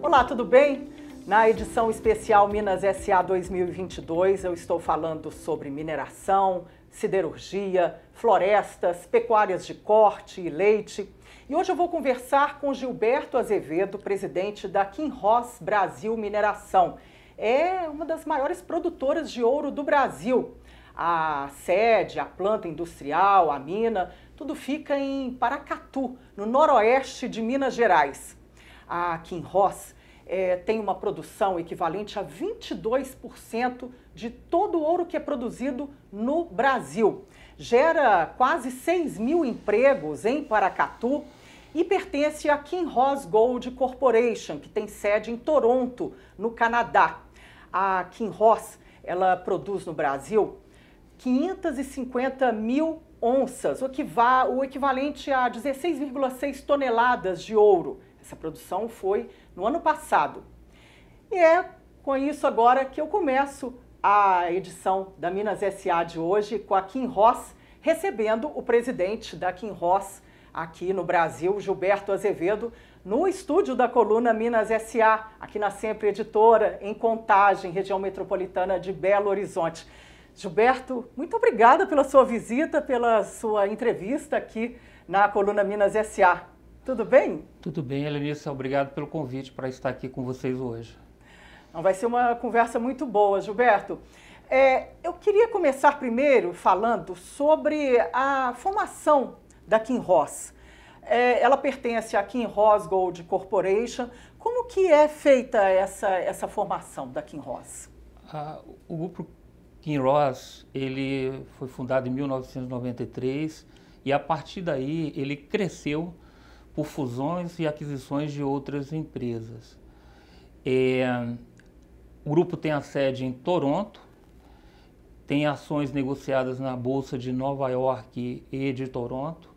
Olá, tudo bem? Na edição especial Minas SA 2022, eu estou falando sobre mineração, siderurgia, florestas, pecuárias de corte e leite. E hoje eu vou conversar com Gilberto Azevedo, presidente da Kinross Brasil Mineração. É uma das maiores produtoras de ouro do Brasil. A sede, a planta industrial, a mina, tudo fica em Paracatu, no noroeste de Minas Gerais. A Kinross tem uma produção equivalente a 22% de todo o ouro que é produzido no Brasil. Gera quase 6 mil empregos em Paracatu e pertence à Kinross Gold Corporation, que tem sede em Toronto, no Canadá. A Kinross, ela produz no Brasil 550 mil onças, o equivalente a 16,6 toneladas de ouro. Essa produção foi no ano passado. E é com isso agora que eu começo a edição da Minas SA de hoje com a Kinross, recebendo o presidente da Kinross aqui no Brasil, Gilberto Azevedo, no estúdio da coluna Minas SA, aqui na Sempre Editora, em Contagem, região metropolitana de Belo Horizonte. Gilberto, muito obrigada pela sua visita, pela sua entrevista aqui na coluna Minas SA. Tudo bem? Tudo bem, Helenice. Obrigado pelo convite para estar aqui com vocês hoje. Vai ser uma conversa muito boa, Gilberto. Eu queria começar primeiro falando sobre a formação da Kinross. Ela pertence à Kinross Gold Corporation. Como que é feita essa formação da Kinross? O grupo Kinross, ele foi fundado em 1993 e a partir daí ele cresceu por fusões e aquisições de outras empresas. O grupo tem a sede em Toronto, tem ações negociadas na Bolsa de Nova York e de Toronto,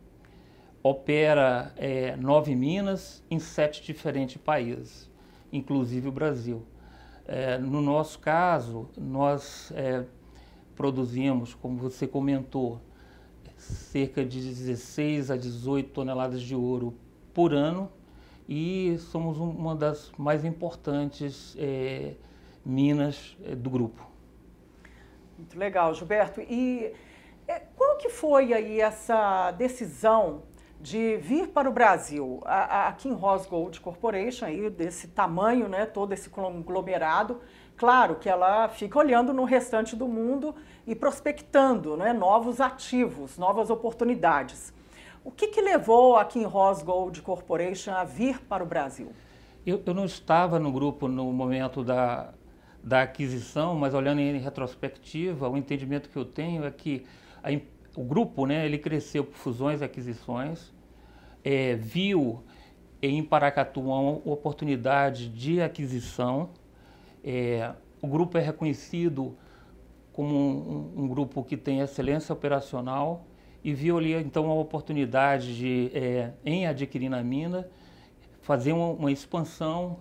opera 9 minas em 7 diferentes países, inclusive o Brasil. No nosso caso, nós produzimos, como você comentou, cerca de 16 a 18 toneladas de ouro por ano e somos uma das mais importantes minas do grupo. Muito legal, Gilberto. E qual que foi aí essa decisão de vir para o Brasil? A Kinross Gold Corporation, aí, desse tamanho, né, todo esse conglomerado, claro que ela fica olhando no restante do mundo e prospectando, né, novos ativos, novas oportunidades. O que levou a Kinross Gold Corporation a vir para o Brasil? Eu não estava no grupo no momento da aquisição, mas olhando em retrospectiva, o entendimento que eu tenho é que o grupo, né, ele cresceu por fusões e aquisições, viu em Paracatu uma oportunidade de aquisição. O grupo é reconhecido como um grupo que tem excelência operacional e viu ali então uma oportunidade de, em adquirir na mina, fazer uma expansão,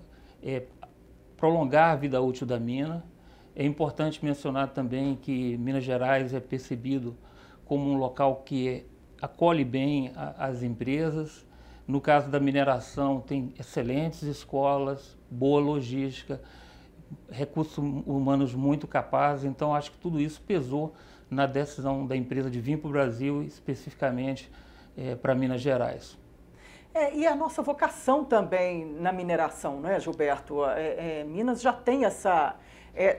prolongar a vida útil da mina. É importante mencionar também que Minas Gerais é percebido como um local que acolhe bem as empresas. No caso da mineração, tem excelentes escolas, boa logística, recursos humanos muito capazes. Então, acho que tudo isso pesou na decisão da empresa de vir para o Brasil, especificamente para Minas Gerais. E a nossa vocação também na mineração, não é, Gilberto? Minas já tem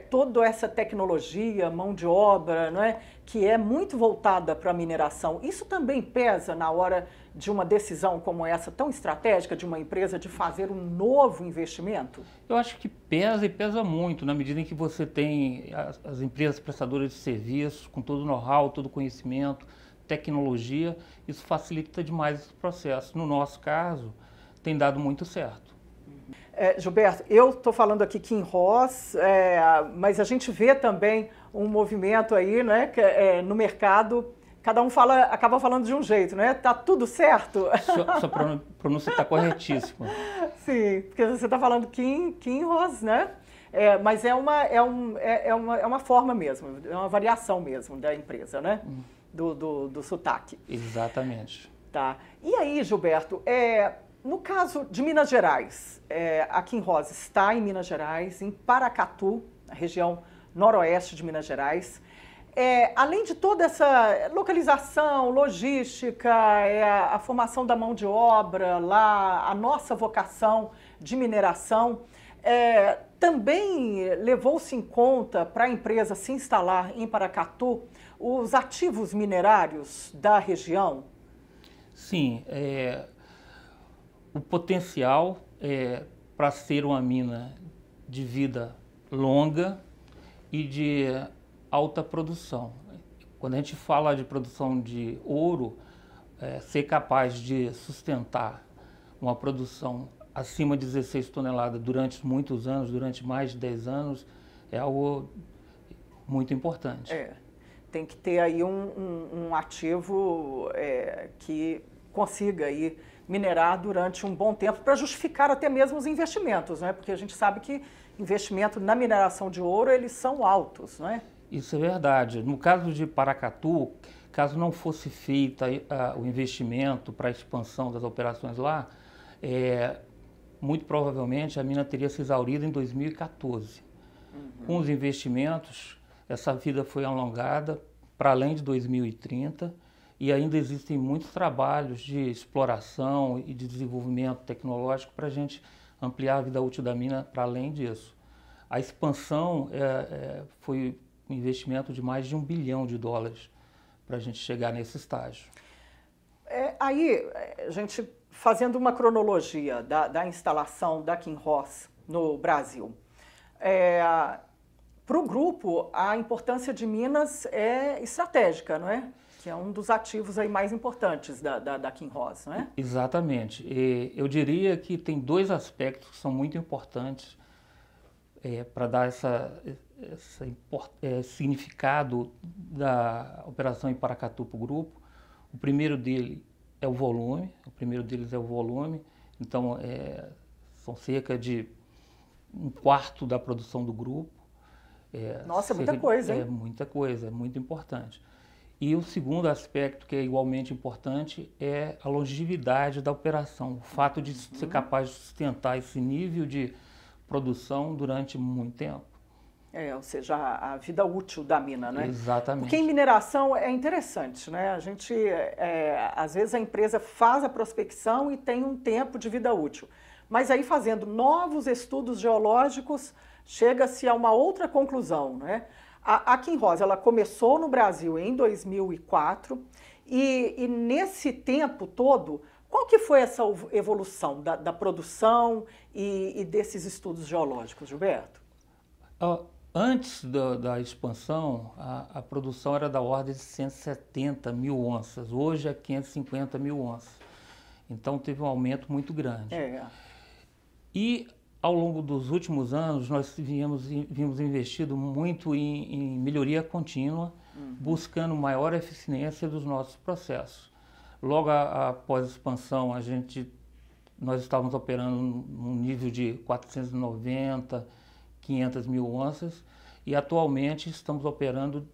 toda essa tecnologia, mão de obra, não é, que é muito voltada para a mineração. Isso também pesa na hora de uma decisão como essa, tão estratégica de uma empresa, de fazer um novo investimento? Eu acho que pesa e pesa muito, na medida em que você tem as empresas prestadoras de serviços, com todo o know-how, todo o conhecimento, tecnologia, isso facilita demais esse processo. No nosso caso, tem dado muito certo. Gilberto, eu estou falando aqui Kinross, mas a gente vê também um movimento aí, né, que, no mercado, cada um acaba falando de um jeito, né? Tá tudo certo? Sua pronúncia está corretíssima. Sim, porque você está falando Kinross, né? Mas é uma forma mesmo, é uma variação mesmo da empresa, né? Do sotaque. Exatamente. Tá. E aí, Gilberto, no caso de Minas Gerais, a Kinross está em Minas Gerais, em Paracatu, na região noroeste de Minas Gerais. Além de toda essa localização, logística, a formação da mão de obra lá, a nossa vocação de mineração, também levou-se em conta para a empresa se instalar em Paracatu os ativos minerários da região? Sim, o potencial para ser uma mina de vida longa e de alta produção. Quando a gente fala de produção de ouro, ser capaz de sustentar uma produção acima de 16 toneladas durante muitos anos, durante mais de 10 anos, é algo muito importante. Tem que ter aí um ativo que consiga aí minerar durante um bom tempo para justificar até mesmo os investimentos, né? Porque a gente sabe que investimento na mineração de ouro, eles são altos, não é? Isso é verdade. No caso de Paracatu, caso não fosse feito o investimento para a expansão das operações lá, muito provavelmente a mina teria se exaurido em 2014. Com os investimentos, essa vida foi alongada para além de 2030 e ainda existem muitos trabalhos de exploração e de desenvolvimento tecnológico para a gente ampliar a vida útil da mina para além disso. A expansão foi um investimento de mais de $1 bilhão para a gente chegar nesse estágio. Aí, a gente fazendo uma cronologia da instalação da Kinross no Brasil, para o grupo, a importância de Minas é estratégica, não é? Que é um dos ativos aí mais importantes da Kinross, não é? Exatamente. Eu diria que tem dois aspectos que são muito importantes para dar esse significado da operação em Paracatu para o grupo. O primeiro deles é o volume. Então, são cerca de 1/4 da produção do grupo. Nossa, é muita coisa, hein? É muita coisa, é muito importante. E o segundo aspecto, que é igualmente importante, é a longevidade da operação. O fato de ser capaz de sustentar esse nível de produção durante muito tempo. Ou seja, a vida útil da mina, né? Exatamente. Porque em mineração é interessante, né? A gente, às vezes a empresa faz a prospecção e tem um tempo de vida útil. Mas aí fazendo novos estudos geológicos, chega-se a uma outra conclusão, né? A Kinross, ela começou no Brasil em 2004 e nesse tempo todo, qual que foi essa evolução da produção e desses estudos geológicos, Gilberto? Antes da expansão, a produção era da ordem de 170 mil onças, hoje é 550 mil onças. Então teve um aumento muito grande. E ao longo dos últimos anos, nós vimos investido muito em melhoria contínua, buscando maior eficiência dos nossos processos. Logo após a expansão, nós estávamos operando num nível de 490, 500 mil onças e atualmente estamos operando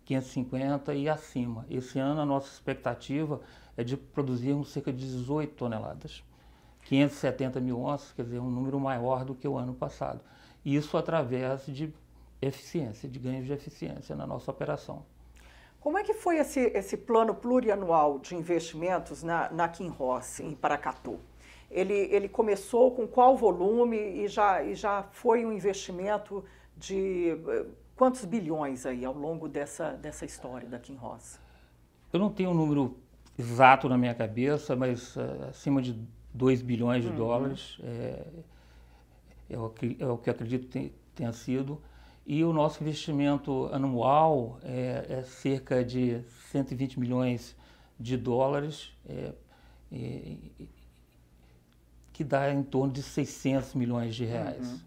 550 e acima. Esse ano a nossa expectativa é de produzirmos cerca de 18 toneladas. 570 mil onças, quer dizer, um número maior do que o ano passado. Isso através de eficiência, de ganhos de eficiência na nossa operação. Como é que foi esse plano plurianual de investimentos na Kinross, em Paracatu? Ele começou com qual volume e já foi um investimento de quantos bilhões aí ao longo dessa história da Kinross? Eu não tenho um número exato na minha cabeça, mas acima de $2 bilhões é o que eu acredito tenha sido. e o nosso investimento anual é cerca de 120 milhões de dólares, que dá em torno de 600 milhões de reais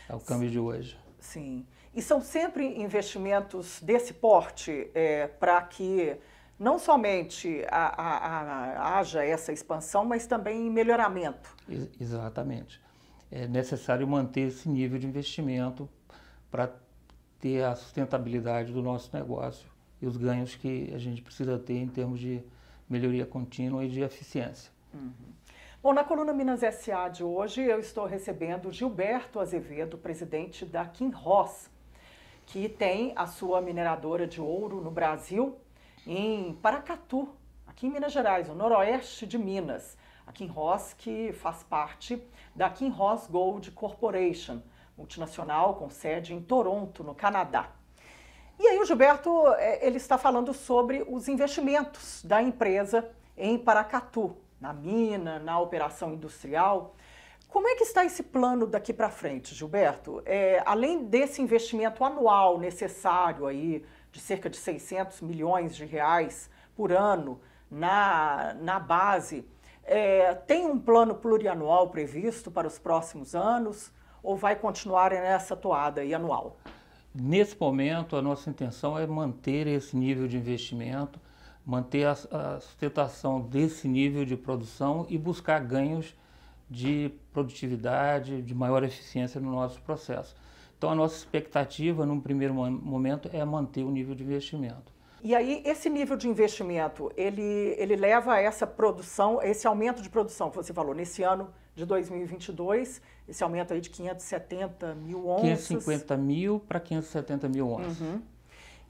ao câmbio de hoje. Sim. E são sempre investimentos desse porte para que não somente haja essa expansão, mas também melhoramento. Exatamente. É necessário manter esse nível de investimento para ter a sustentabilidade do nosso negócio e os ganhos que a gente precisa ter em termos de melhoria contínua e de eficiência. Bom, na coluna Minas S.A. de hoje eu estou recebendo Gilberto Azevedo, presidente da Kinross, que tem a sua mineradora de ouro no Brasil, em Paracatu, aqui em Minas Gerais, no noroeste de Minas. A Kinross, que faz parte da Kinross Gold Corporation, multinacional com sede em Toronto, no Canadá. E aí o Gilberto, ele está falando sobre os investimentos da empresa em Paracatu, na mina, na operação industrial. Como é que está esse plano daqui para frente, Gilberto? Além desse investimento anual necessário aí, de cerca de 600 milhões de reais por ano na base, tem um plano plurianual previsto para os próximos anos ou vai continuar nessa toada aí anual? Nesse momento, a nossa intenção é manter esse nível de investimento, manter a sustentação desse nível de produção e buscar ganhos de produtividade, de maior eficiência no nosso processo. Então, a nossa expectativa, num primeiro momento, é manter o nível de investimento. E aí, esse nível de investimento, ele leva a essa produção, esse aumento de produção que você falou, nesse ano de 2022, esse aumento aí de 570 mil onças. 550 mil para 570 mil onças.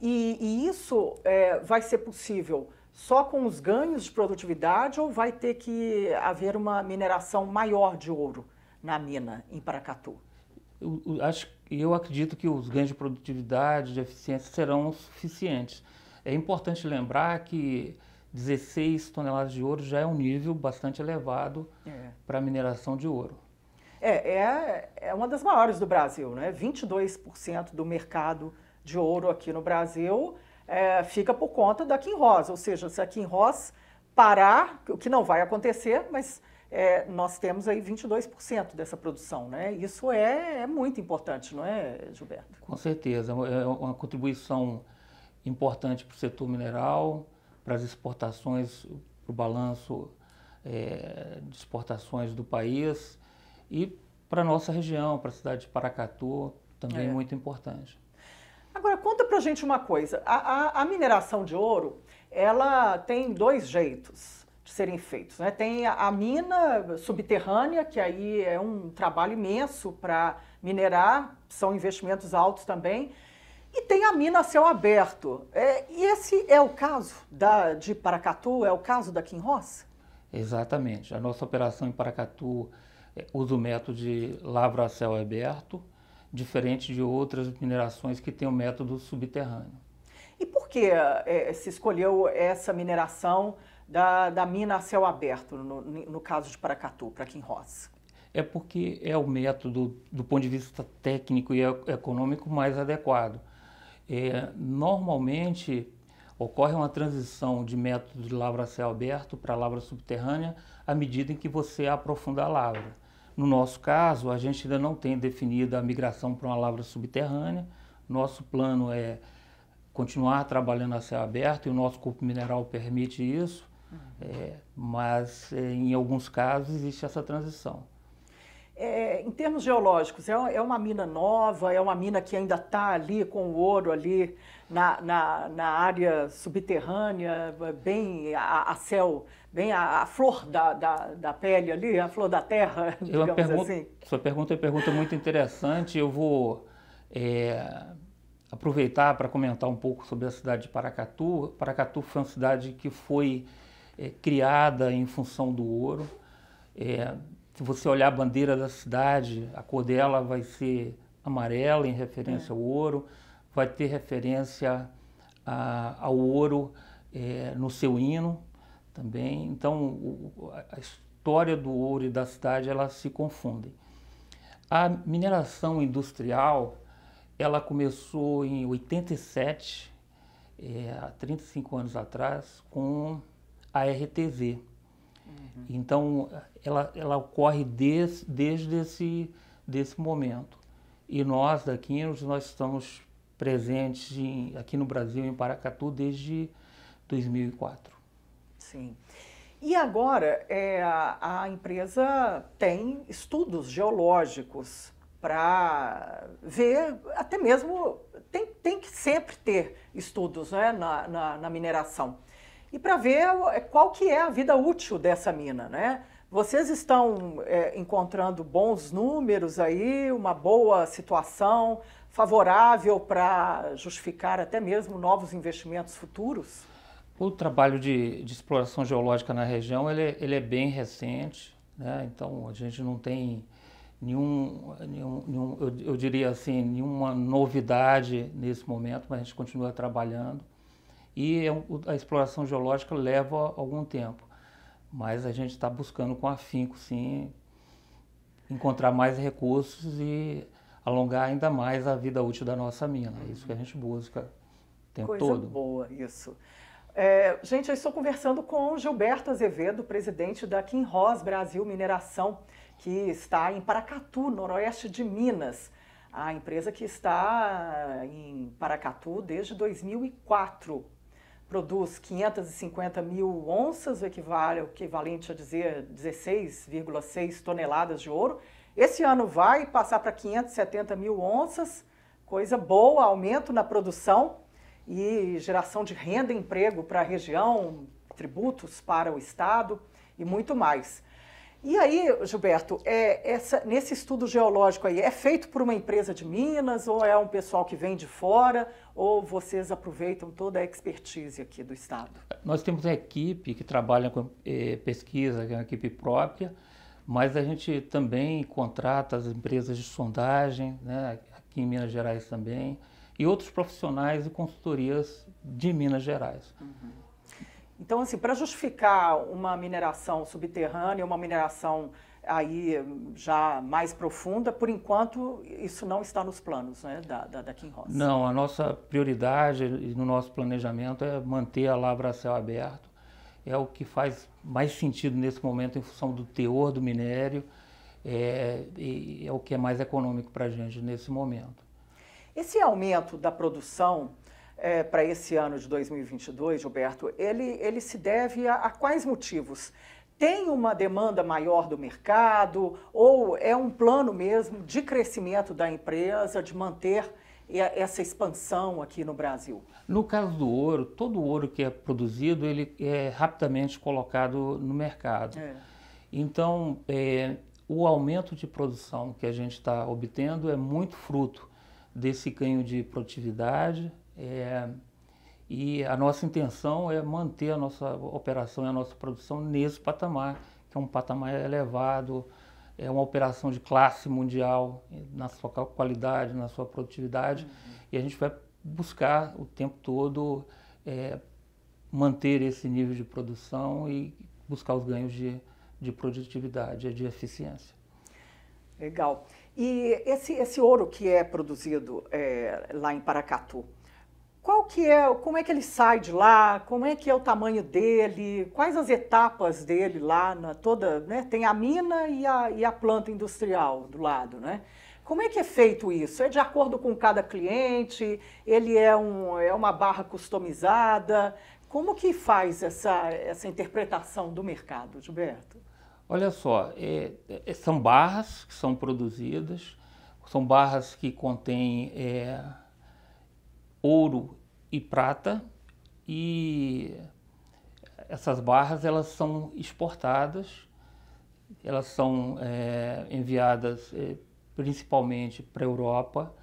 E isso vai ser possível só com os ganhos de produtividade ou vai ter que haver uma mineração maior de ouro na mina em Paracatu? Eu acredito que os ganhos de produtividade, de eficiência serão suficientes. É importante lembrar que 16 toneladas de ouro já é um nível bastante elevado para a mineração de ouro. É uma das maiores do Brasil, né? 22% do mercado de ouro aqui no Brasil fica por conta da Kinross, ou seja, se a Kinross parar, o que não vai acontecer, mas nós temos aí 22% dessa produção, né? Isso é muito importante, não é, Gilberto? Com certeza, é uma contribuição importante para o setor mineral, para as exportações, para o balanço de exportações do país e para a nossa região, para a cidade de Paracatu, também muito importante. Agora, conta pra gente uma coisa, a mineração de ouro, ela tem dois jeitos de serem feitos, né? Tem a mina subterrânea, que aí é um trabalho imenso para minerar, são investimentos altos também, e tem a mina a céu aberto. E esse é o caso de Paracatu, é o caso da Kinross? Exatamente. A nossa operação em Paracatu usa o método de lavra a céu aberto, diferente de outras minerações que têm o método subterrâneo. E por que se escolheu essa mineração da mina a céu aberto, no caso de Paracatu, para Kinross? É porque é o método, do ponto de vista técnico e econômico, mais adequado. Normalmente, ocorre uma transição de método de lavra a céu aberto para lavra subterrânea à medida em que você aprofunda a lavra. No nosso caso, a gente ainda não tem definida a migração para uma lavra subterrânea. Nosso plano é continuar trabalhando a céu aberto e o nosso corpo mineral permite isso, mas em alguns casos existe essa transição. Em termos geológicos, é uma mina nova, é uma mina que ainda está ali com o ouro ali na área subterrânea, bem a céu, bem a flor da pele ali, a flor da terra, digamos assim? Sua pergunta é uma pergunta muito interessante. Eu vou aproveitar para comentar um pouco sobre a cidade de Paracatu. Paracatu foi uma cidade que foi criada em função do ouro. Se você olhar a bandeira da cidade, a cor dela vai ser amarela, em referência ao ouro, vai ter referência ao ouro no seu hino também. Então, a história do ouro e da cidade, elas se confundem. A mineração industrial, ela começou em 87, há 35 anos atrás, com a RTZ. Então, ela ocorre desde desse momento. E nós, da Quinros, nós estamos presentes aqui no Brasil, em Paracatu, desde 2004. Sim. E agora, a empresa tem estudos geológicos para ver, até mesmo, tem que sempre ter estudos, né, na mineração. E para ver qual que é a vida útil dessa mina, né? Vocês estão encontrando bons números aí, uma boa situação favorável para justificar até mesmo novos investimentos futuros? O trabalho de exploração geológica na região ele é bem recente, né? Então a gente não tem eu diria assim, nenhuma novidade nesse momento, mas a gente continua trabalhando. E a exploração geológica leva algum tempo, mas a gente está buscando com afinco, sim, encontrar mais recursos e alongar ainda mais a vida útil da nossa mina. É isso que a gente busca o tempo todo. Coisa boa, isso. Gente, eu estou conversando com Gilberto Azevedo, presidente da Kinross Brasil Mineração, que está em Paracatu, noroeste de Minas. A empresa que está em Paracatu desde 2004. Produz 550 mil onças, o equivalente a dizer 16,6 toneladas de ouro. Esse ano vai passar para 570 mil onças, coisa boa, aumento na produção e geração de renda e emprego para a região, tributos para o Estado e muito mais. E aí, Gilberto, nesse estudo geológico aí, é feito por uma empresa de Minas ou é um pessoal que vem de fora ou vocês aproveitam toda a expertise aqui do Estado? Nós temos uma equipe que trabalha com pesquisa, que é uma equipe própria, mas a gente também contrata as empresas de sondagem, né, aqui em Minas Gerais também, e outros profissionais e consultorias de Minas Gerais. Uhum. Então, assim, para justificar uma mineração subterrânea, uma mineração aí já mais profunda, por enquanto isso não está nos planos, né, da Kinross. Não, a nossa prioridade no nosso planejamento é manter a lavra a céu aberto. É o que faz mais sentido nesse momento em função do teor do minério, e é o que é mais econômico para a gente nesse momento. Esse aumento da produção para esse ano de 2022, Gilberto, ele se deve a quais motivos? Tem uma demanda maior do mercado ou é um plano mesmo de crescimento da empresa, de manter essa expansão aqui no Brasil? No caso do ouro, todo o ouro que é produzido, ele é rapidamente colocado no mercado. Então, o aumento de produção que a gente está obtendo é muito fruto desse ganho de produtividade, e a nossa intenção é manter a nossa operação e a nossa produção nesse patamar, que é um patamar elevado, é uma operação de classe mundial na sua qualidade, na sua produtividade, e a gente vai buscar o tempo todo manter esse nível de produção e buscar os ganhos de produtividade, de eficiência. Legal. E esse ouro que é produzido lá em Paracatu, como é que ele sai de lá? Como é que é o tamanho dele? Quais as etapas dele lá né? Tem a mina e a planta industrial do lado, né? Como é que é feito isso? É de acordo com cada cliente? Ele é uma barra customizada? Como que faz essa interpretação do mercado, Gilberto? Olha só, são barras que são produzidas, são barras que contêm ouro e prata, e essas barras elas são exportadas, elas são enviadas principalmente para a Europa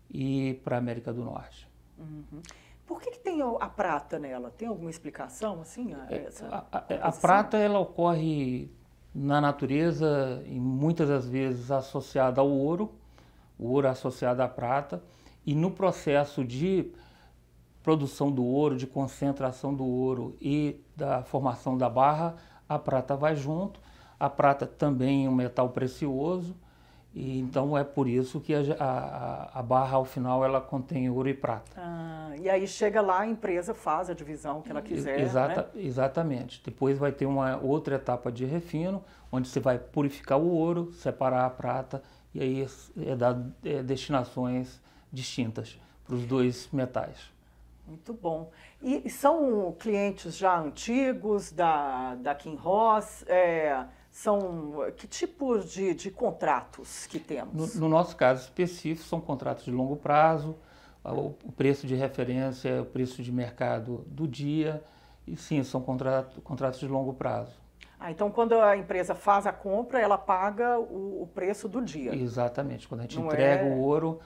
e para a América do Norte. Uhum. Por que tem a prata nela? Tem alguma explicação assim? A prata ela ocorre na natureza e muitas das vezes associada ao ouro, o ouro é associado à prata, e no processo de produção do ouro, de concentração do ouro e da formação da barra, a prata vai junto. A prata também é um metal precioso E, então é por isso que a barra ao final ela contém ouro e prata. E aí chega lá, a empresa faz a divisão que ela quiser, né? Exatamente. Depois vai ter uma outra etapa de refino, onde você vai purificar o ouro, separar a prata, e aí dar destinações distintas para os dois metais. Muito bom. E são clientes já antigos da Kinross? Que tipos de contratos que temos? No nosso caso específico, são contratos de longo prazo, o preço de referência é o preço de mercado do dia, e sim, são contratos de longo prazo. Então quando a empresa faz a compra, ela paga o preço do dia? Exatamente. Quando a gente entrega o ouro,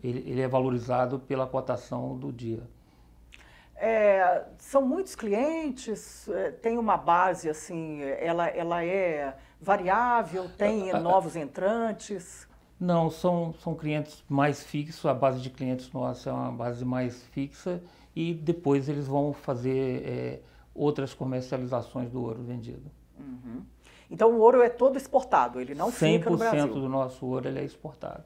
ele é valorizado pela cotação do dia. São muitos clientes, tem uma base assim, ela é variável, tem novos entrantes? Não, são clientes mais fixos, a base de clientes nossa é uma base mais fixa e depois eles vão fazer outras comercializações do ouro vendido. Uhum. Então o ouro é todo exportado, ele não fica no Brasil? 100% do nosso ouro ele é exportado.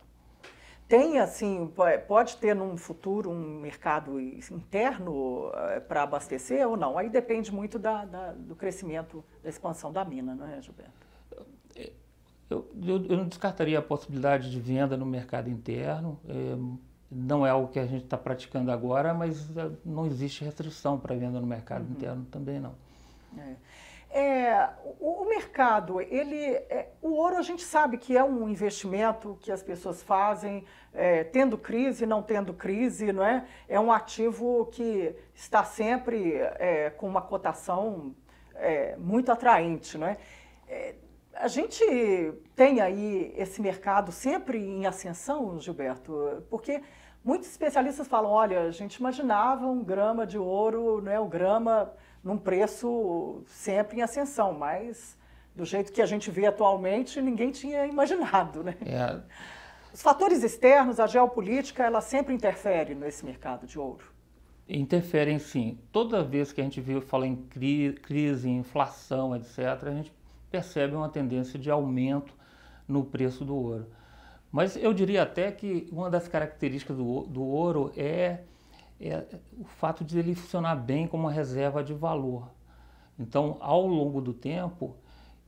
Tem, assim, pode ter num futuro um mercado interno para abastecer ou não? Aí depende muito do crescimento, da expansão da mina, não é, Gilberto? Eu não descartaria a possibilidade de venda no mercado interno. Não é algo que a gente está praticando agora, mas não existe restrição para venda no mercado interno também não. O mercado, o ouro a gente sabe que é um investimento que as pessoas fazem, tendo crise, não tendo crise, não é? É um ativo que está sempre com uma cotação muito atraente, não é? A gente tem aí esse mercado sempre em ascensão, Gilberto, porque muitos especialistas falam, olha, a gente imaginava 1 grama de ouro, né, o grama num preço sempre em ascensão, mas do jeito que a gente vê atualmente, ninguém tinha imaginado, né? Os fatores externos, a geopolítica, ela sempre interfere nesse mercado de ouro? Interferem sim. Toda vez que a gente fala em crise, inflação, etc., a gente percebe uma tendência de aumento no preço do ouro. Mas eu diria até que uma das características do ouro é o fato de ele funcionar bem como uma reserva de valor. Então, ao longo do tempo,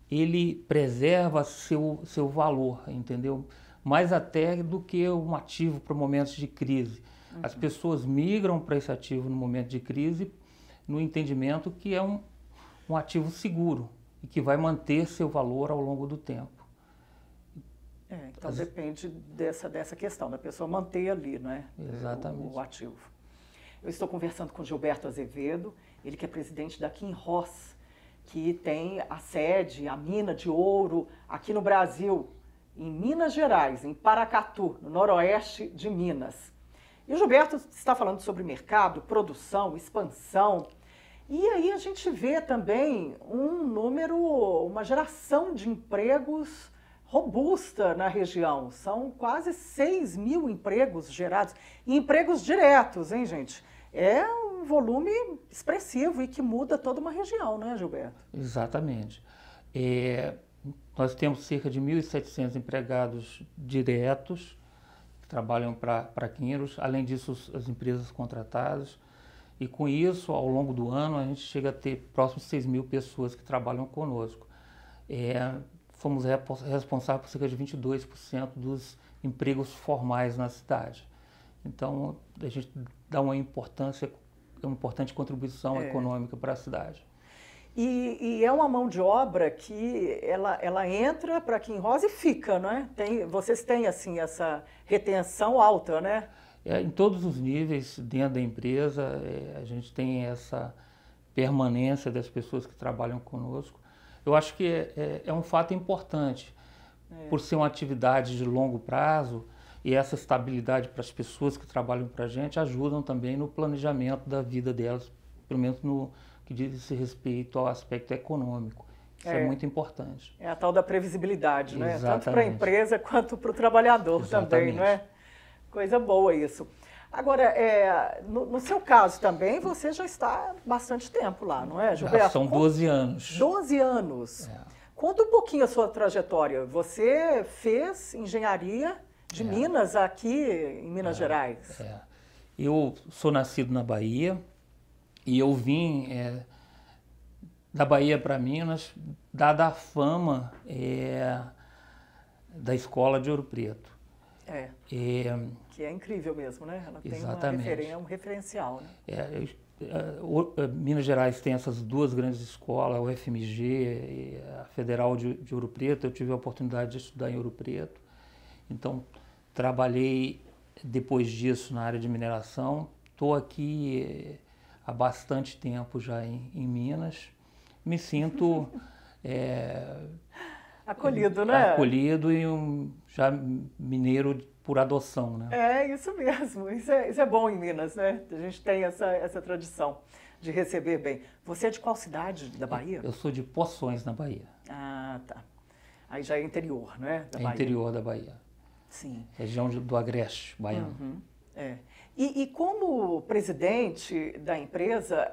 ele preserva seu valor, entendeu? Mais até do que um ativo para momentos de crise. As pessoas migram para esse ativo no momento de crise, no entendimento que é um ativo seguro e que vai manter seu valor ao longo do tempo. Então depende dessa questão, da pessoa manter ali, não é? Exatamente. O ativo. Eu estou conversando com Gilberto Azevedo, ele que é presidente da Kinross, que tem a sede, a mina de ouro aqui no Brasil, em Minas Gerais, em Paracatu, no noroeste de Minas. E o Gilberto está falando sobre mercado, produção, expansão. E aí a gente vê também uma geração de empregos robusta na região. São quase 6 mil empregos gerados. E empregos diretos, hein, gente? É um volume expressivo e que muda toda uma região, não é, Gilberto? Exatamente. Nós temos cerca de 1.700 empregados diretos que trabalham para Kinross, além disso as empresas contratadas. E com isso, ao longo do ano, a gente chega a ter próximo de 6 mil pessoas que trabalham conosco. Fomos responsáveis por cerca de 22% dos empregos formais na cidade. Então, a gente dá uma importante contribuição econômica para a cidade. E é uma mão de obra que ela entra para Kinross e fica, não é? Vocês têm assim, essa retenção alta, né? Em todos os níveis dentro da empresa, a gente tem essa permanência das pessoas que trabalham conosco. Eu acho que é um fato importante, por ser uma atividade de longo prazo, e essa estabilidade para as pessoas que trabalham para a gente ajudam também no planejamento da vida delas, pelo menos no que diz respeito ao aspecto econômico. Isso é muito importante. É a tal da previsibilidade, né? Exatamente. Tanto para a empresa quanto para o trabalhador. Exatamente. Também, não é? Coisa boa isso. Agora, no seu caso também, você já está há bastante tempo lá, não é, Gilberto? São 12 anos. 12 anos. Conta um pouquinho a sua trajetória. Você fez engenharia de Minas aqui em Minas Gerais. Eu sou nascido na Bahia e eu vim da Bahia para Minas, dada a fama da escola de Ouro Preto. Que é incrível mesmo, né? Ela Exatamente. tem um referencial, né? Minas Gerais tem essas duas grandes escolas, a UFMG e a Federal de Ouro Preto. Eu tive a oportunidade de estudar em Ouro Preto. Então, trabalhei depois disso na área de mineração. Estou aqui há bastante tempo já em Minas. Me sinto acolhido, né? Acolhido e já mineiro por adoção, né? É isso mesmo. Isso é bom em Minas, né? A gente tem essa tradição de receber bem. Você é de qual cidade da Bahia? Eu sou de Poções, na Bahia. Ah, tá. Aí já é interior, né? Da Bahia. Interior da Bahia. Sim. Região do Agreste baiano. Uhum. E como presidente da empresa,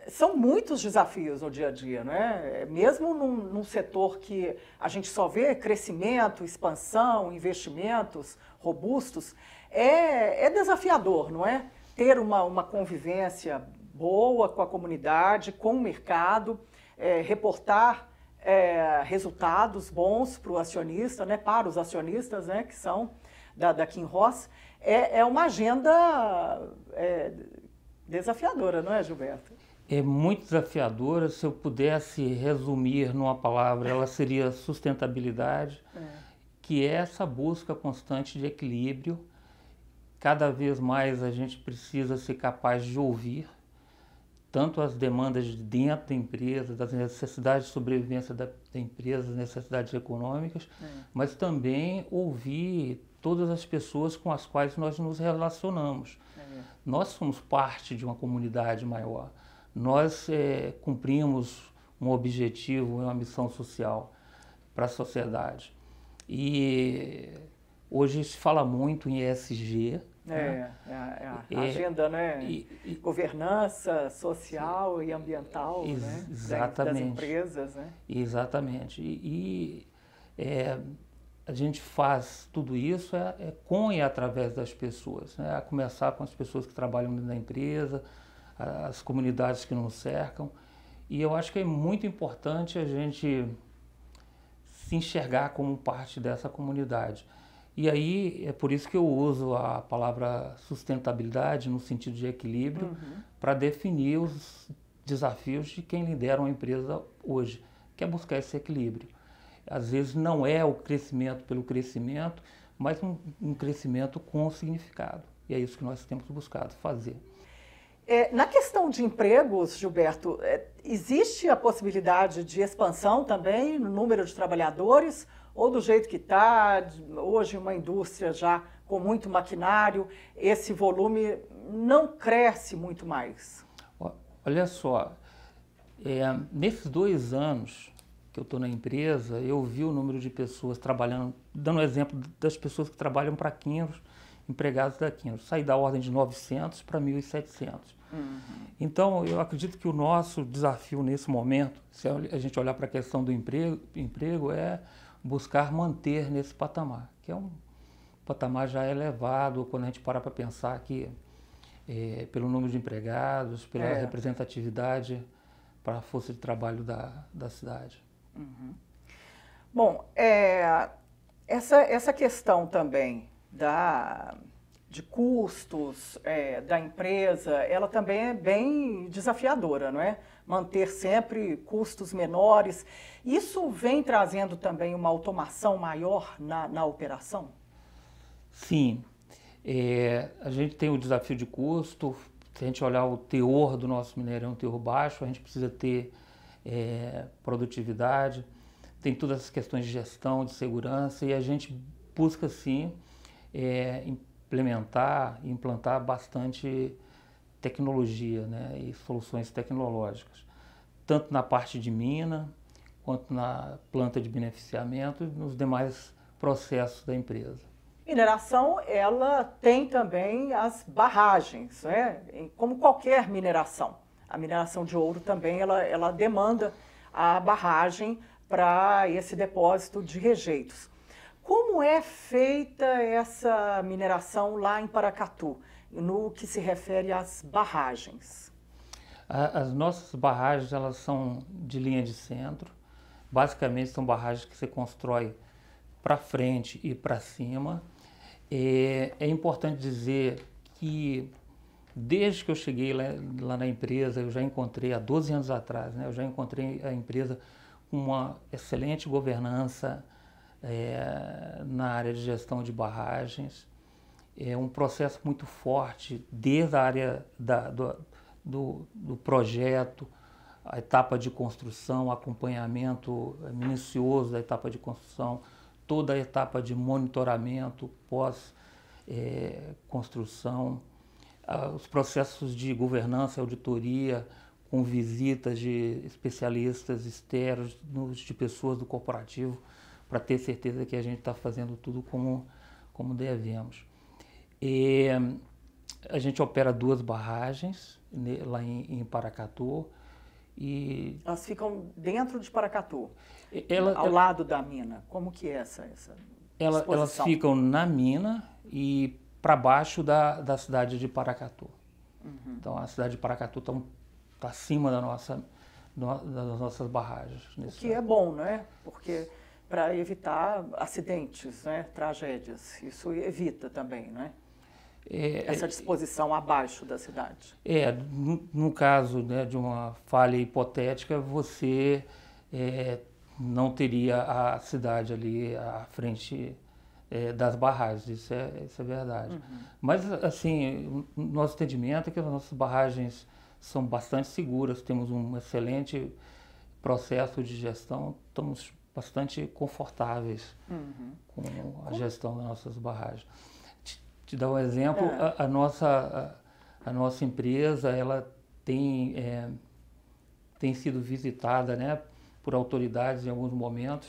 são muitos desafios no dia a dia, né? Mesmo num setor que a gente só vê crescimento, expansão, investimentos robustos, é desafiador, não é? Ter uma convivência boa com a comunidade, com o mercado, reportar resultados bons para o acionista, né? Para os acionistas, né? Que são da Kinross. É uma agenda desafiadora, não é, Gilberto? É muito desafiadora. Se eu pudesse resumir numa palavra, ela seria sustentabilidade, que é essa busca constante de equilíbrio. Cada vez mais a gente precisa ser capaz de ouvir tanto as demandas de dentro da empresa, das necessidades de sobrevivência da empresa, das necessidades econômicas, mas também ouvir todas as pessoas com as quais nós nos relacionamos. Nós somos parte de uma comunidade maior. Nós cumprimos um objetivo, uma missão social para a sociedade. E hoje se fala muito em ESG. A agenda, né? Governança social e ambiental, né? Das empresas, né? Exatamente. A gente faz tudo isso com e através das pessoas, né? A começar com as pessoas que trabalham dentro da empresa, as comunidades que nos cercam. E eu acho que é muito importante a gente se enxergar como parte dessa comunidade. E aí é por isso que eu uso a palavra sustentabilidade no sentido de equilíbrio para definir os desafios de quem lidera uma empresa hoje, que é buscar esse equilíbrio. Às vezes não é o crescimento pelo crescimento, mas um crescimento com significado. E é isso que nós temos buscado fazer. Na questão de empregos, Gilberto, existe a possibilidade de expansão também no número de trabalhadores? Ou do jeito que está, hoje uma indústria já com muito maquinário, esse volume não cresce muito mais? Olha só, nesses 2 anos que eu estou na empresa, eu vi o número de pessoas trabalhando, dando exemplo das pessoas que trabalham para Kinross, empregados da Kinross, sair da ordem de 900 para 1.700. Então, eu acredito que o nosso desafio nesse momento, se a gente olhar para a questão do emprego é buscar manter nesse patamar, que é um patamar já elevado quando a gente para pensar que pelo número de empregados, pela representatividade para a força de trabalho da cidade. Bom, essa questão também de custos da empresa, ela também é bem desafiadora, não é? Manter sempre custos menores. Isso vem trazendo também uma automação maior na operação? Sim. A gente tem o desafio de custo. Se a gente olhar o teor do nosso minério é um teor baixo, a gente precisa ter produtividade. Tem todas as questões de gestão, de segurança, e a gente busca, sim, implantar bastante tecnologia, né, e soluções tecnológicas, tanto na parte de mina, quanto na planta de beneficiamento e nos demais processos da empresa. Mineração, ela tem também as barragens, né? Como qualquer mineração. A mineração de ouro também, ela demanda a barragem para esse depósito de rejeitos. Como é feita essa mineração lá em Paracatu, no que se refere às barragens? As nossas barragens, elas são de linha de centro. Basicamente são barragens que você constrói para frente e para cima. É importante dizer que desde que eu cheguei lá na empresa, eu já encontrei, há 12 anos atrás, né, eu já encontrei a empresa com uma excelente governança na área de gestão de barragens. É um processo muito forte desde a área do projeto, a etapa de construção, acompanhamento minucioso da etapa de construção, toda a etapa de monitoramento pós-construção, os processos de governança e auditoria, com visitas de especialistas externos, de pessoas do corporativo, para ter certeza que a gente está fazendo tudo como devemos. A gente opera 2 barragens lá em Paracatu. Elas ficam dentro de Paracatu, ao lado da mina. Como que é essa disposição? Elas ficam na mina e para baixo da cidade de Paracatu. Uhum. Então a cidade de Paracatu está acima das nossas barragens. O que é bom, né? Porque para evitar acidentes, né? Tragédias, isso evita também, né? Essa disposição abaixo da cidade. No caso, né, de uma falha hipotética, você não teria a cidade ali à frente das barragens, isso é verdade. Uhum. Mas, assim, o nosso entendimento é que as nossas barragens são bastante seguras, temos um excelente processo de gestão, estamos bastante confortáveis com a gestão das nossas barragens. Te dar um exemplo, a nossa empresa, ela tem sido visitada, né, por autoridades em alguns momentos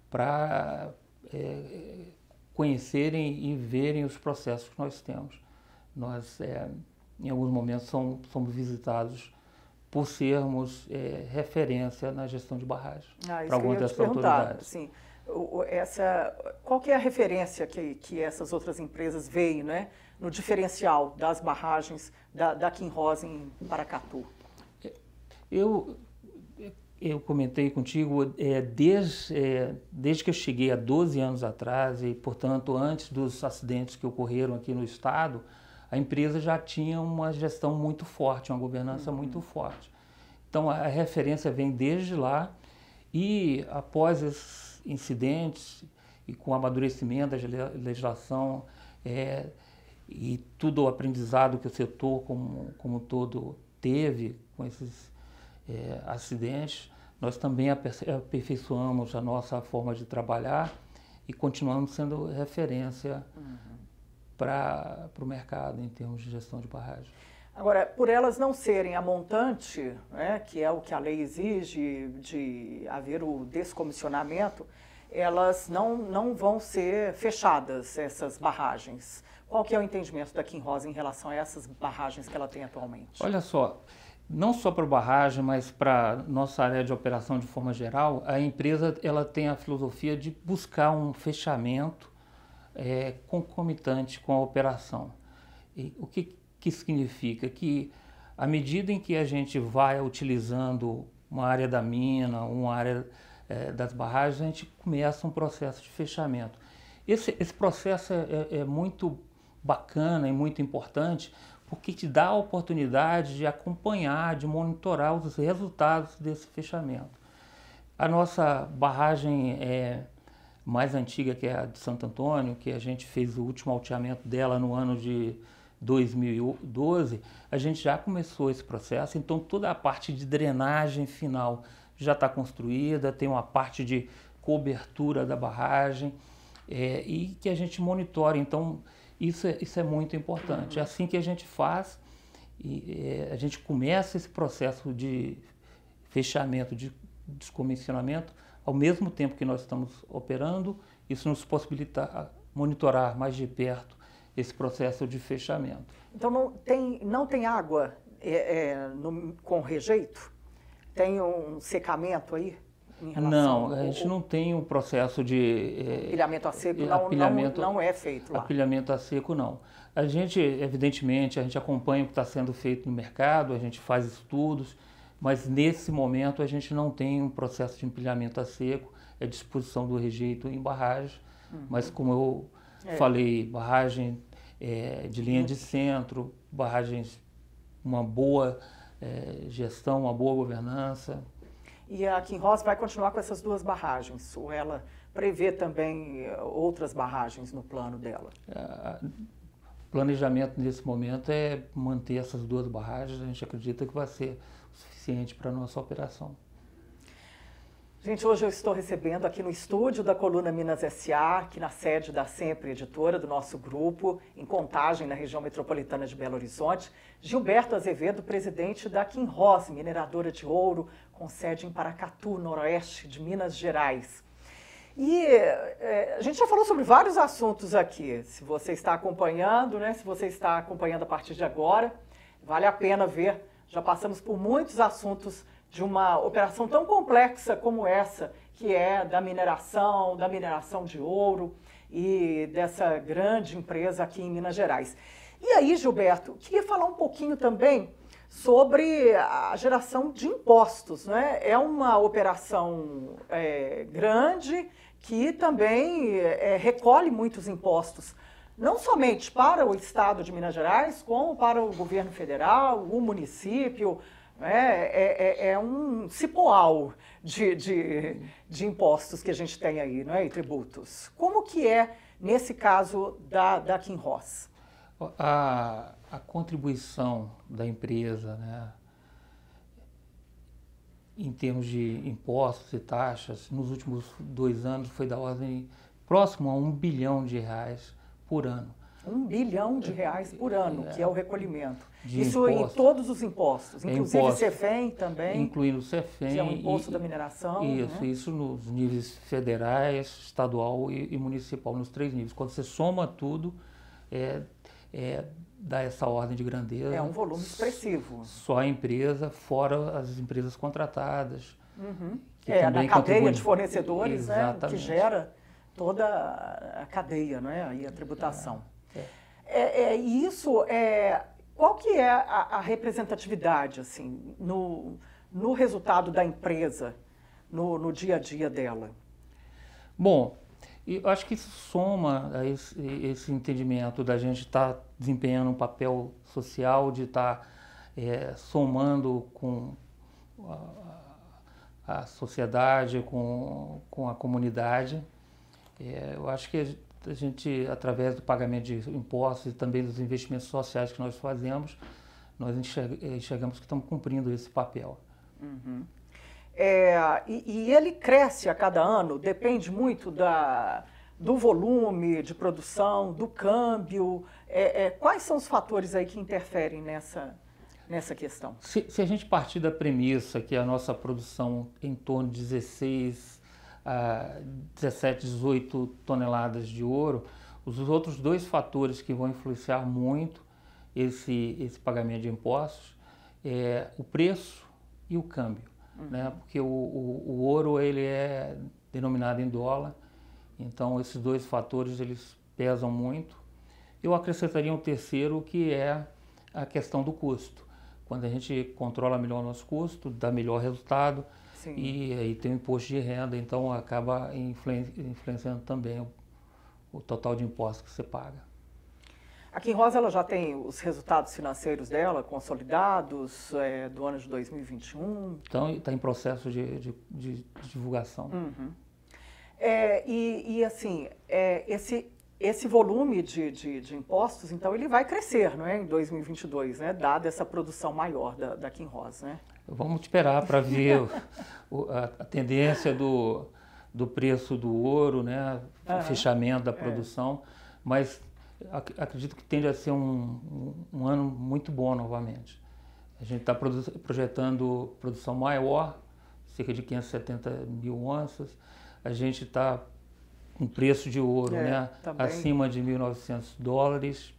para conhecerem e verem os processos que nós temos. Nós, em alguns momentos, somos visitados por sermos referência na gestão de barragem para algumas dessas autoridades. Assim, qual que é a referência que essas outras empresas veem, né, no diferencial das barragens da Kinross em Paracatu? Eu comentei contigo, desde que eu cheguei há 12 anos atrás e, portanto, antes dos acidentes que ocorreram aqui no estado, a empresa já tinha uma gestão muito forte, uma governança muito forte. Então, a referência vem desde lá e, após esses incidentes e com o amadurecimento da legislação e todo o aprendizado que o setor como todo teve com esses acidentes, nós também aperfeiçoamos a nossa forma de trabalhar e continuamos sendo referência para o mercado em termos de gestão de barragem. Agora, por elas não serem a montante, né, que é o que a lei exige de haver o descomissionamento, elas não vão ser fechadas, essas barragens. Qual que é o entendimento da Kinross em relação a essas barragens que ela tem atualmente? Olha só, não só para barragem, mas para nossa área de operação de forma geral, a empresa ela tem a filosofia de buscar um fechamento concomitante com a operação. E o que significa? Que à medida em que a gente vai utilizando uma área da mina, uma área das barragens, a gente começa um processo de fechamento. Esse processo é muito bacana e muito importante, porque te dá a oportunidade de acompanhar, de monitorar os resultados desse fechamento. A nossa barragem mais antiga, que é a de Santo Antônio, que a gente fez o último alteamento dela no ano de 2012, a gente já começou esse processo, então toda a parte de drenagem final já está construída, tem uma parte de cobertura da barragem e que a gente monitora. Então, isso é muito importante. É assim que a gente faz e a gente começa esse processo de fechamento, de descomissionamento, ao mesmo tempo que nós estamos operando. Isso nos possibilita monitorar mais de perto esse processo de fechamento. Então não tem água com rejeito? Tem um secamento aí? em relação Não, a gente não tem um processo de... Empilhamento a seco não é feito lá. Empilhamento a seco, não. A gente, evidentemente, a gente acompanha o que está sendo feito no mercado, a gente faz estudos, mas nesse momento a gente não tem um processo de empilhamento a seco, é disposição do rejeito em barragem, mas como eu falei, barragem de linha de centro, barragens, uma boa gestão, uma boa governança. E a Kinross vai continuar com essas duas barragens, ou ela prevê também outras barragens no plano dela? O planejamento nesse momento é manter essas duas barragens, a gente acredita que vai ser suficiente para a nossa operação. Gente, hoje eu estou recebendo aqui no estúdio da Coluna Minas S.A., aqui na sede da Sempre Editora, do nosso grupo, em Contagem, na região metropolitana de Belo Horizonte, Gilberto Azevedo, presidente da Kinross, mineradora de ouro, com sede em Paracatu, noroeste de Minas Gerais. E a gente já falou sobre vários assuntos aqui. Se você está acompanhando, né? Se você está acompanhando a partir de agora, vale a pena ver. Já passamos por muitos assuntos de uma operação tão complexa como essa, que é da mineração de ouro e dessa grande empresa aqui em Minas Gerais. E aí, Gilberto, queria falar um pouquinho também sobre a geração de impostos, né? É uma operação grande que também recolhe muitos impostos, não somente para o Estado de Minas Gerais, como para o governo federal, o município. É um cipoal de impostos que a gente tem aí, não é? E tributos. Como que é, nesse caso, da Kinross? A contribuição da empresa, né, em termos de impostos e taxas, nos últimos 2 anos foi da ordem próximo a R$ 1 bilhão por ano. R$ 1 bilhão por ano, que é o recolhimento. Isso impostos. Em todos os impostos, inclusive o CEFEM também. Incluindo o CEFEM. Que é o imposto da mineração. Isso, né? Isso nos níveis federais, estadual e municipal, nos 3 níveis. Quando você soma tudo, dá essa ordem de grandeza. É um volume expressivo. Só a empresa, fora as empresas contratadas. Na cadeia de fornecedores, né, que gera toda a cadeia, né, e a tributação. Qual que é a representatividade assim, no resultado da empresa, no dia a dia dela? Bom, eu acho que isso soma a esse entendimento da gente estar desempenhando um papel social, de estar somando com a sociedade, com a comunidade. Eu acho que a gente, através do pagamento de impostos e também dos investimentos sociais que nós fazemos, nós enxergamos que estamos cumprindo esse papel. E ele cresce a cada ano, depende muito do volume de produção, do câmbio. Quais são os fatores aí que interferem nessa questão? Se a gente partir da premissa que a nossa produção em torno de 17, 18 toneladas de ouro, os outros 2 fatores que vão influenciar muito esse pagamento de impostos é o preço e o câmbio, né? Porque o ouro ele é denominado em dólar, então esses 2 fatores eles pesam muito. Eu acrescentaria um terceiro, que é a questão do custo. Quando a gente controla melhor o nosso custo, dá melhor resultado. Sim. E aí tem o imposto de renda, então acaba influenciando também o total de impostos que você paga. A Kinross ela já tem os resultados financeiros dela consolidados do ano de 2021? Então está em processo de divulgação. Esse volume de impostos, então, ele vai crescer, não é, em 2022, né, dada essa produção maior da Kinross, né? Vamos esperar para ver a tendência do preço do ouro, né, o fechamento da produção, mas acredito que tende a ser um ano muito bom novamente. A gente está projetando produção maior, cerca de 570 mil onças. A gente está com preço de ouro acima de $1.900.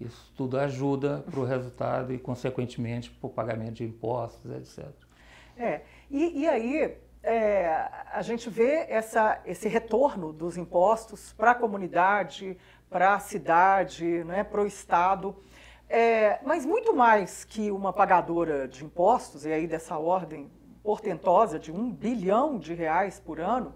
Isso tudo ajuda para o resultado e, consequentemente, para o pagamento de impostos, etc. E aí, a gente vê esse retorno dos impostos para a comunidade, para a cidade, né, para o Estado. Mas muito mais que uma pagadora de impostos, e aí dessa ordem portentosa de R$ 1 bilhão por ano,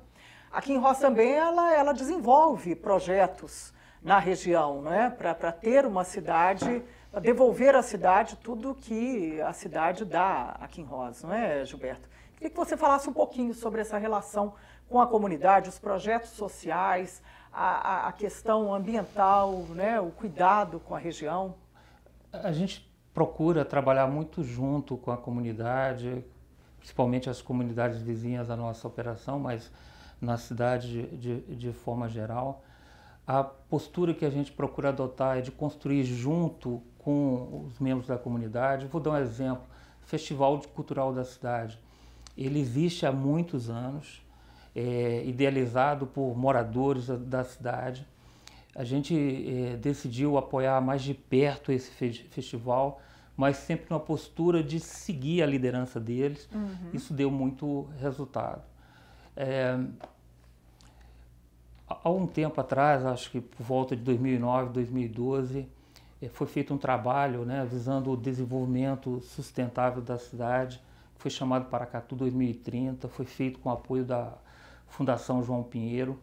a Kinross também ela desenvolve projetos na região, né, para ter uma cidade, para devolver à cidade tudo que a cidade dá a Kinross, não é, Gilberto? Queria que você falasse um pouquinho sobre essa relação com a comunidade, os projetos sociais, a questão ambiental, né, o cuidado com a região. A gente procura trabalhar muito junto com a comunidade, principalmente as comunidades vizinhas da nossa operação, mas na cidade de forma geral. A postura que a gente procura adotar é de construir junto com os membros da comunidade. Vou dar um exemplo, Festival Cultural da Cidade. Ele existe há muitos anos, idealizado por moradores da cidade. A gente decidiu apoiar mais de perto esse festival, mas sempre numa postura de seguir a liderança deles. Uhum. Isso deu muito resultado. Há um tempo atrás, acho que por volta de 2009, 2012, foi feito um trabalho, né, visando o desenvolvimento sustentável da cidade, que foi chamado Paracatu 2030, foi feito com o apoio da Fundação João Pinheiro.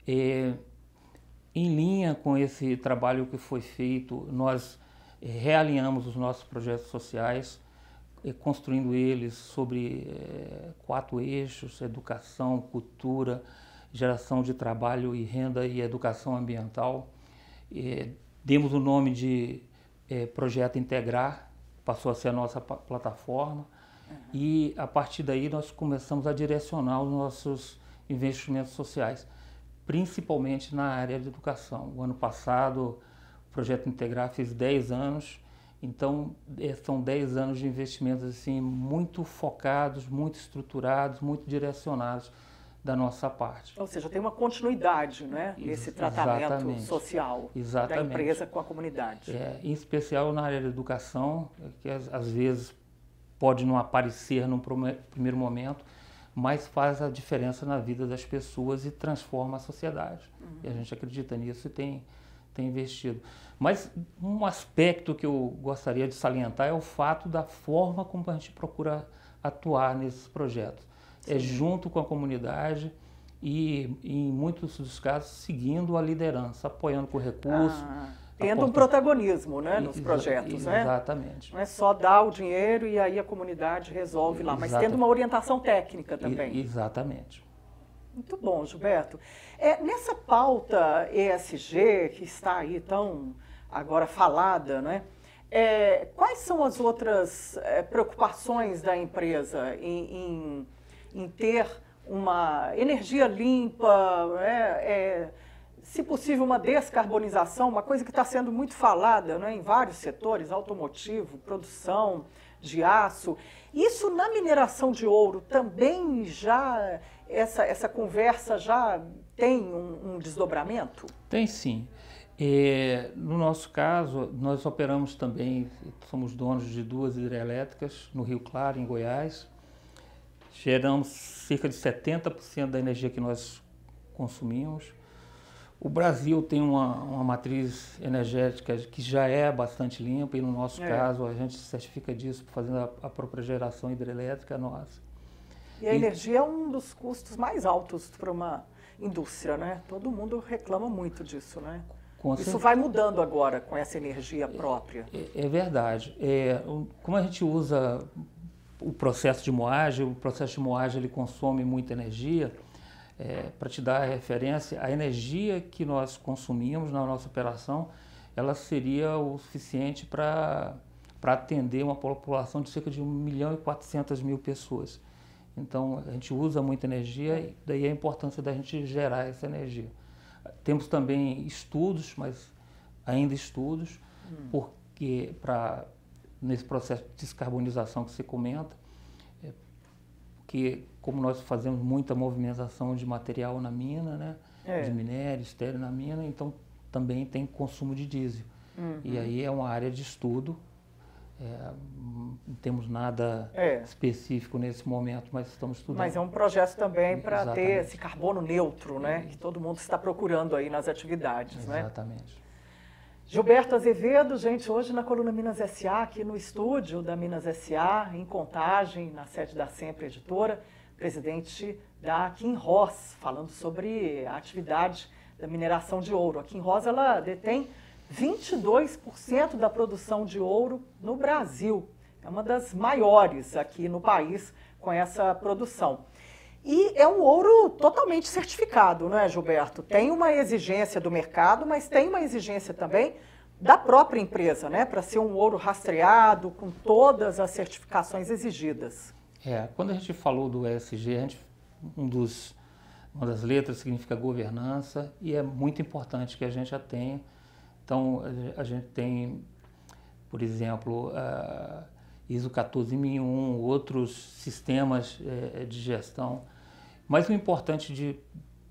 Em linha com esse trabalho que foi feito, nós realinhamos os nossos projetos sociais, construindo eles sobre 4 eixos: educação, cultura, geração de trabalho e renda e educação ambiental. Demos o nome de Projeto Integrar, passou a ser a nossa plataforma. Uhum. E a partir daí nós começamos a direcionar os nossos investimentos sociais, principalmente na área de educação. O ano passado o Projeto Integrar fez 10 anos, então são 10 anos de investimentos assim, muito focados, muito estruturados, muito direcionados da nossa parte. Ou seja, tem uma continuidade, né, nesse tratamento social da empresa com a comunidade. Em especial na área da educação, que às vezes pode não aparecer num primeiro momento, mas faz a diferença na vida das pessoas e transforma a sociedade. Uhum. E a gente acredita nisso e tem investido. Mas um aspecto que eu gostaria de salientar é o fato da forma como a gente procura atuar nesses projetos. Sim. Junto com a comunidade e, em muitos dos casos, seguindo a liderança, apoiando com recursos. Tendo um protagonismo, né, nos projetos, né? Exatamente. Não é só dar o dinheiro e aí a comunidade resolve lá, mas tendo uma orientação técnica também. Exatamente. Muito bom, Gilberto. Nessa pauta ESG, que está aí tão agora falada, né? Quais são as outras preocupações da empresa em ter uma energia limpa, se possível uma descarbonização, uma coisa que está sendo muito falada, né, em vários setores, automotivo, produção de aço. Isso na mineração de ouro também já, essa conversa já tem um desdobramento? Tem sim. No nosso caso, nós operamos também, somos donos de 2 hidrelétricas no Rio Claro, em Goiás. Geramos cerca de 70% da energia que nós consumimos. O Brasil tem uma matriz energética que já é bastante limpa e, no nosso caso, a gente certifica disso fazendo a própria geração hidrelétrica nossa. E a energia é um dos custos mais altos para uma indústria, né? Todo mundo reclama muito disso, né? Isso vai mudando agora com essa energia própria. É verdade. Como a gente usa o processo de moagem ele consome muita energia. Para te dar a referência, a energia que nós consumimos na nossa operação, ela seria o suficiente para atender uma população de cerca de 1.400.000 pessoas. Então, a gente usa muita energia e daí a importância da gente gerar essa energia. Temos também estudos, mas ainda estudos, porque nesse processo de descarbonização que você comenta, que como nós fazemos muita movimentação de material na mina, né, de minério, estéreo na mina, então também tem consumo de diesel. E aí é uma área de estudo Não temos nada específico nesse momento, mas estamos estudando. Mas é um projeto também para ter esse carbono neutro, né? Que todo mundo está procurando aí nas atividades, né? Exatamente. Gilberto Azevedo, gente, hoje na Coluna Minas S.A., aqui no estúdio da Minas S.A., em Contagem, na sede da Sempre Editora, presidente da Kinross, falando sobre a atividade da mineração de ouro. A Kinross, ela detém 22% da produção de ouro no Brasil. É uma das maiores aqui no país com essa produção. E é um ouro totalmente certificado, não é, Gilberto? Tem uma exigência do mercado, mas tem uma exigência também da própria empresa, né? Para ser um ouro rastreado, com todas as certificações exigidas. Quando a gente falou do ESG, uma das letras significa governança e é muito importante que a gente a tenha. Então, a gente tem, por exemplo, ISO 14001, outros sistemas de gestão. Mas o importante de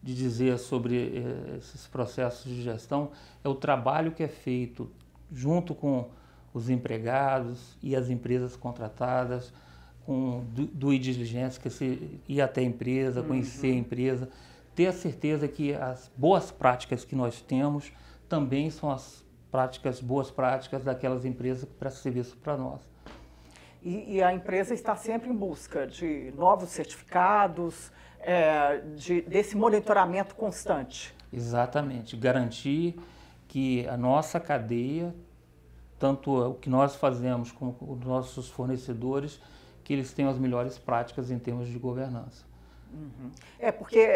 dizer sobre esses processos de gestão é o trabalho que é feito junto com os empregados e as empresas contratadas, com due diligence, que se ir até a empresa, conhecer a empresa, ter a certeza que as boas práticas que nós temos também são as boas práticas daquelas empresas que prestam serviço para nós. E a empresa está sempre em busca de novos certificados, desse monitoramento constante. Exatamente, garantir que a nossa cadeia, tanto o que nós fazemos como os nossos fornecedores, que eles tenham as melhores práticas em termos de governança. Porque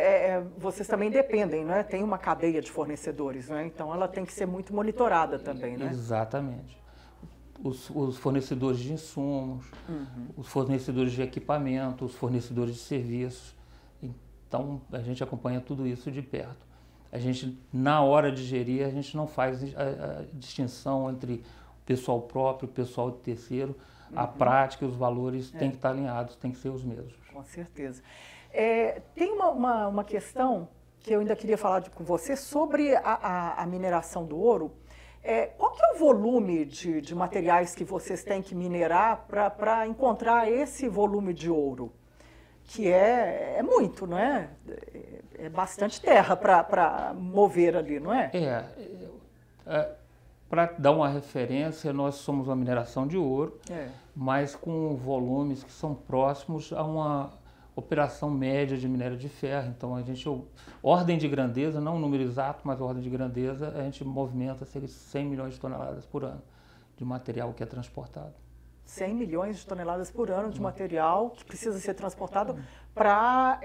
vocês também dependem, não é? Tem uma cadeia de fornecedores, não é? Então ela tem que ser muito monitorada também, né? Exatamente. Os fornecedores de insumos, os fornecedores de equipamento, os fornecedores de serviços. Então a gente acompanha tudo isso de perto. A gente, na hora de gerir, a gente não faz a distinção entre o pessoal próprio, o pessoal de terceiro. A prática e os valores têm que estar alinhados, têm que ser os mesmos. Com certeza. Tem uma questão que eu ainda queria falar com você sobre a mineração do ouro. Qual que é o volume de materiais que vocês têm que minerar para encontrar esse volume de ouro? Que é muito, não é? É bastante terra para mover ali, não é? Para dar uma referência, nós somos uma mineração de ouro, mas com volumes que são próximos a uma operação média de minério de ferro. Então, ordem de grandeza, não o número exato, mas ordem de grandeza, a gente movimenta cerca de 100 milhões de toneladas por ano de material que é transportado. 100 milhões de toneladas por ano de material que precisa ser transportado para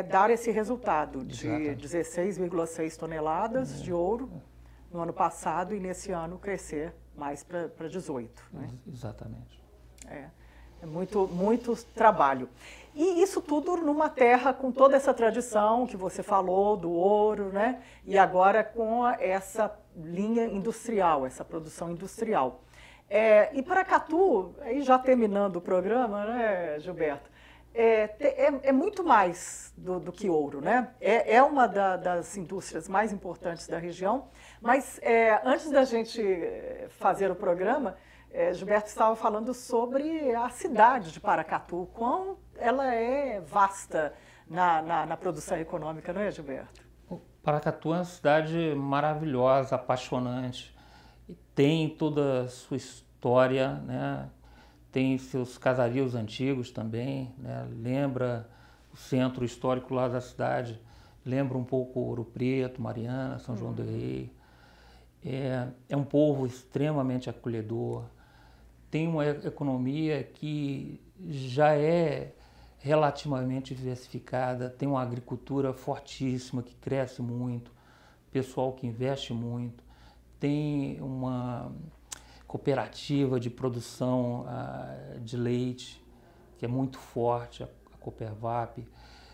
dar esse resultado de 16,6 toneladas de ouro no ano passado e nesse ano crescer mais para 18. Né? Exatamente. É muito trabalho. E isso tudo numa terra com toda essa tradição que você falou do ouro, né? E agora com essa linha industrial, essa produção industrial. E Paracatu, aí já terminando o programa, né, Gilberto, é muito mais do que ouro, né? É uma das indústrias mais importantes da região, mas antes da gente fazer o programa, Gilberto estava falando sobre a cidade de Paracatu, quão ela é vasta na produção econômica, não é, Gilberto? Paracatu é uma cidade maravilhosa, apaixonante, e tem toda a sua história, né? Tem seus casarios antigos também, né? Lembra o centro histórico lá da cidade, lembra um pouco Ouro Preto, Mariana, São João do Rei. É um povo extremamente acolhedor, tem uma economia que já é relativamente diversificada, tem uma agricultura fortíssima que cresce muito, pessoal que investe muito, tem uma cooperativa de produção de leite que é muito forte, a Copervap.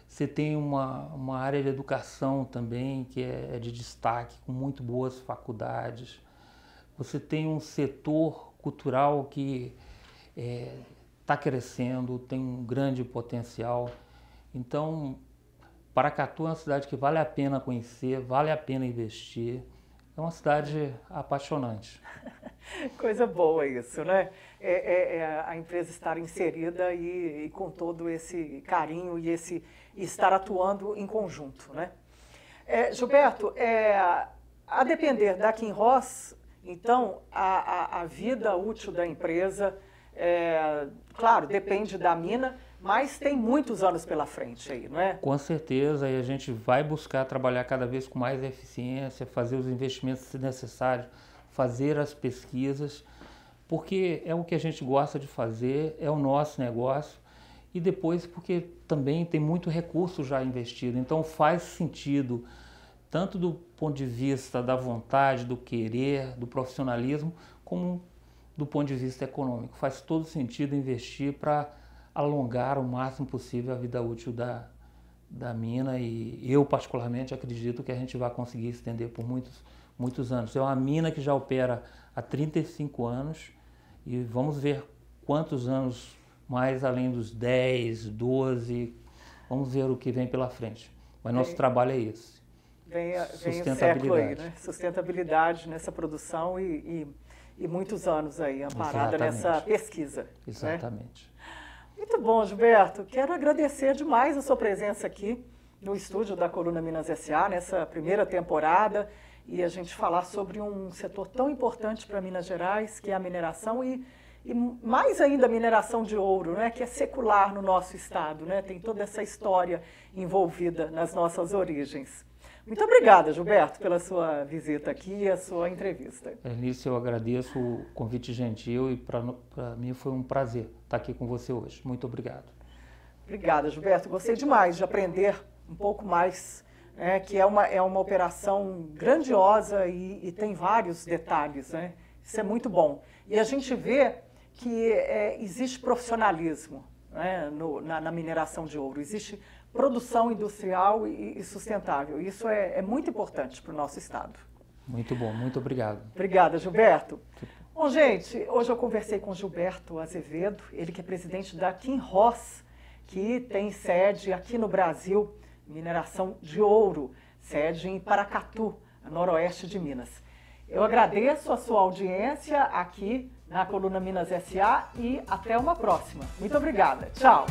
Você tem uma área de educação também que é de destaque, com muito boas faculdades. Você tem um setor cultural que está crescendo, tem um grande potencial. Então, Paracatu é uma cidade que vale a pena conhecer, vale a pena investir. É uma cidade apaixonante. Coisa boa isso, né? A empresa estar inserida e com todo esse carinho e estar atuando em conjunto, né? Gilberto, a depender da Kinross, então, a vida útil da empresa, claro, depende da mina, mas tem muitos anos pela frente aí, não é? Com certeza, e a gente vai buscar trabalhar cada vez com mais eficiência, fazer os investimentos necessários, fazer as pesquisas, porque é o que a gente gosta de fazer, é o nosso negócio, e depois porque também tem muito recurso já investido, então faz sentido, tanto do ponto de vista da vontade, do querer, do profissionalismo, como do ponto de vista econômico. Faz todo sentido investir para alongar o máximo possível a vida útil da mina, e eu particularmente acredito que a gente vai conseguir estender por muitos anos. É uma mina que já opera há 35 anos e vamos ver quantos anos mais além dos 10, 12, vamos ver o que vem pela frente. Mas nosso trabalho é esse. Vem o século aí, né? Sustentabilidade nessa produção e muitos anos aí amparada nessa pesquisa. Exatamente. Né? Muito bom, Gilberto. Quero agradecer demais a sua presença aqui no estúdio da Coluna Minas S.A. nessa primeira temporada e a gente falar sobre um setor tão importante para Minas Gerais, que é a mineração e mais ainda a mineração de ouro, né, que é secular no nosso estado, né? Tem toda essa história envolvida nas nossas origens. Muito obrigada, Gilberto, pela sua visita aqui e a sua entrevista. Berenice, eu agradeço o convite gentil e para mim foi um prazer estar aqui com você hoje. Muito obrigado. Obrigada, Gilberto. Gostei demais de aprender um pouco mais, né, que é uma operação grandiosa e tem vários detalhes, né? Isso é muito bom. E a gente vê que existe profissionalismo, né, na mineração de ouro. Existe produção industrial e sustentável. Isso é muito importante para o nosso estado. Muito bom, muito obrigado. Obrigada, Gilberto. Bom, gente, hoje eu conversei com Gilberto Azevedo, ele que é presidente da Kinross, que tem sede aqui no Brasil, mineração de ouro, sede em Paracatu, a noroeste de Minas. Eu agradeço a sua audiência aqui na Coluna Minas S.A. e até uma próxima. Muito obrigada. Tchau.